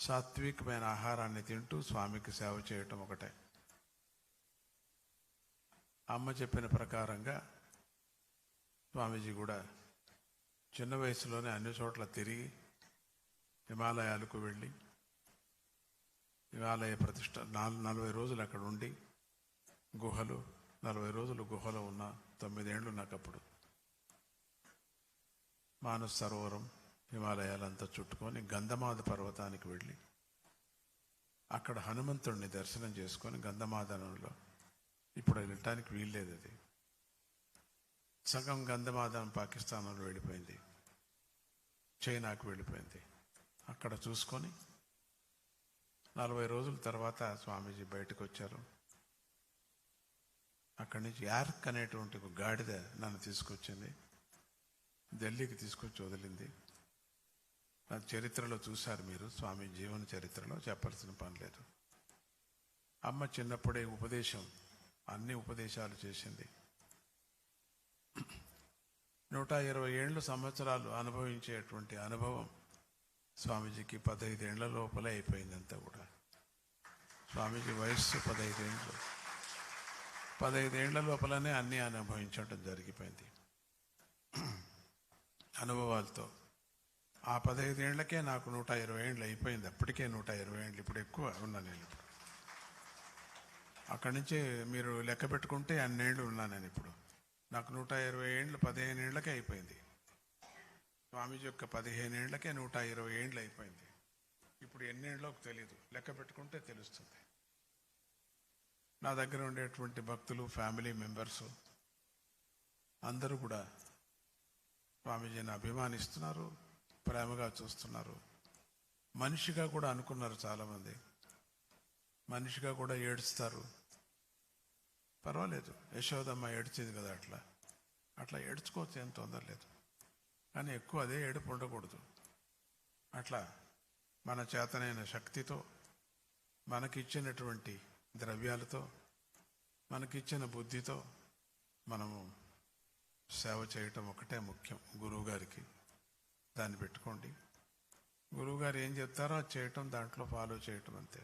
సాత్వికమైన ఆహారాన్ని తింటూ స్వామికి సేవ చేయటం ఒకటే. అమ్మ చెప్పిన ప్రకారంగా స్వామీజీ కూడా చిన్న వయసులోనే అన్ని చోట్ల తిరిగి హిమాలయాలకు వెళ్ళి హిమాలయ ప్రతిష్ట 40 రోజులు అక్కడ ఉండి గుహలు 40 రోజులు గుహలో ఉన్న 9 ఏళ్ళు నాకప్పుడు మానస సరోవరం హిమాలయాలంతా చుట్టుకొని గంధమాద పర్వతానికి వెళ్ళి అక్కడ హనుమంతుడిని దర్శనం చేసుకొని గంధమాదనంలో ఇప్పుడు వెళ్ళటానికి వీల్లేదు, అది సగం గంధమాదనం పాకిస్తాన్లో వెళ్ళిపోయింది, చైనాకు వెళ్ళిపోయింది. అక్కడ చూసుకొని 40 రోజుల తర్వాత స్వామీజీ బయటకు వచ్చారు. అక్కడి నుంచి యార్క్ అనేటువంటి ఒక గాడిద నన్ను తీసుకొచ్చింది, ఢిల్లీకి తీసుకొచ్చి వదిలింది. నా చరిత్రలో చూశారు మీరు, స్వామి జీవన చరిత్రలో చెప్పాల్సిన పని లేదు. అమ్మ చిన్నప్పుడే ఉపదేశం, అన్ని ఉపదేశాలు చేసింది. 120 సంవత్సరాలు అనుభవించేటువంటి అనుభవం స్వామీజీకి 15 ఏళ్ల లోపలే అయిపోయింది. అంతా కూడా స్వామీజీ వయస్సు 15 ఏళ్ళు, 15 ఏళ్ల లోపలనే అన్నీ అనుభవించడం జరిగిపోయింది అనుభవాలతో. ఆ 15 ఏళ్లకే నాకు 120 ఏళ్ళు అయిపోయింది. అప్పటికే 120 ఏళ్ళు, ఇప్పుడు ఎక్కువ ఉన్నా నేను. ఇప్పుడు అక్కడి నుంచి మీరు లెక్క పెట్టుకుంటే అన్నేళ్ళు ఉన్నా నేను. ఇప్పుడు నాకు 120 ఏళ్ళు 15 ఏళ్లకే అయిపోయింది. స్వామీజీ యొక్క 15 ఏళ్లకే 120 ఏళ్ళు అయిపోయింది. ఇప్పుడు ఎన్నేళ్ళో తెలియదు, లెక్క పెట్టుకుంటే తెలుస్తుంది. నా దగ్గర ఉండేటువంటి భక్తులు, ఫ్యామిలీ మెంబర్సు అందరూ కూడా స్వామీజీని అభిమానిస్తున్నారు, ప్రేమగా చూస్తున్నారు. మనిషిగా కూడా అనుకున్నారు చాలామంది, మనిషిగా కూడా ఏడుస్తారు. పర్వాలేదు, యశోదమ్మ ఏడ్చింది కదా, అట్లా ఏడ్చుకోవచ్చు, ఏం తొందర లేదు. కానీ ఎక్కువ అదే ఏడుపు ఉండకూడదు. అట్లా మన చేతనైన శక్తితో, మనకిచ్చినటువంటి ద్రవ్యాలతో, మనకిచ్చిన బుద్ధితో మనము సేవ చేయటం ఒకటే ముఖ్యం. గురువుగారికి దాన్ని పెట్టుకోండి. గురువుగారు ఏం చెప్తారో అది చేయటం, దాంట్లో ఫాలో చేయటం, అంతే.